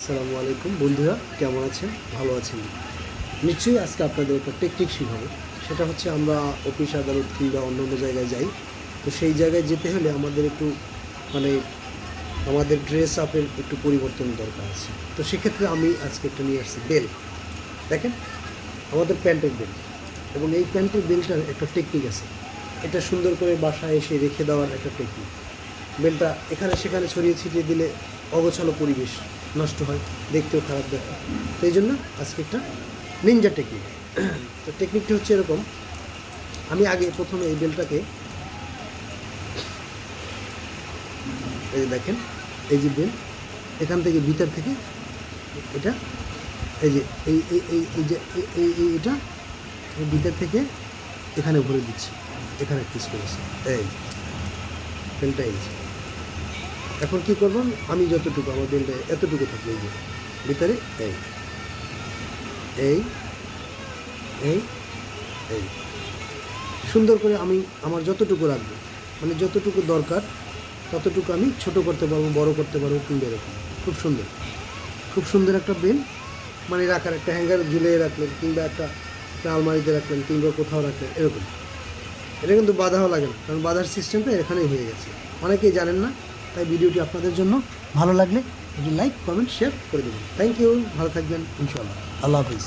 আসসালামু আলাইকুম বন্ধুরা, কেমন আছেন? ভালো আছেন নিশ্চয়ই। আজকে আপনাদের একটা টেকনিক শেখাবো। সেটা হচ্ছে আমরা অফিস আদালত কিংবা অন্য অন্য জায়গায় যাই, তো সেই জায়গায় যেতে হলে আমাদের একটু মানে আমাদের ড্রেস আপের একটু পরিবর্তন দরকার আছে। তো সেক্ষেত্রে আমি আজকে একটা নিয়ে আসছি বেল। দেখেন, আমাদের প্যান্টের বেল, এবং এই প্যান্টের বেলটার একটা টেকনিক আছে। এটা সুন্দর করে বাসায় এসে রেখে দেওয়ার একটা টেকনিক। বেলটা এখানে সেখানে ছড়িয়ে ছিটিয়ে দিলে অগোছালো পরিবেশ নষ্ট হয়, দেখতেও খারাপ দেখায়। তো এই জন্য আজকে একটা নিনজা টেকনিক। তো টেকনিকটা হচ্ছে এরকম। আমি আগে প্রথমে এই বেলটাকে, এই যে দেখেন, এই যে বেল, এখান থেকে ভিতর থেকে এটা, এই যে এই এই এই এই যে এটা ভিতর থেকে এখানে ভরে দিচ্ছি, এখানে পিস করেছি। এই বেলটা এই যে, এখন কী করব, আমি যতটুকু আমার বেলটা এতটুকু থাকবে, এই যে ভিতরে এই এই এই এই সুন্দর করে আমি আমার যতটুকু রাখবো, মানে যতটুকু দরকার ততটুকু আমি ছোট করতে পারবো, বড় করতে পারবো, কিংবা এরকম খুব সুন্দর, খুব সুন্দর একটা বেল। মানে রাখার একটা হ্যাঙ্গার ঝুলিয়ে রাখলেন, কিংবা একটা আলমারিতে রাখলেন, কিংবা কোথাও রাখলেন, এরকম। এটা কিন্তু বাধাও লাগে না, কারণ বাধার সিস্টেমটা এখানেই হয়ে গেছে। অনেকেই জানেন না, তাই ভিডিওটি আপনাদের জন্য। ভালো লাগলে একটু লাইক, কমেন্ট, শেয়ার করে দেবেন। থ্যাংক ইউ, ভালো থাকবেন ইনশাআল্লাহ। আল্লাহ হাফিজ।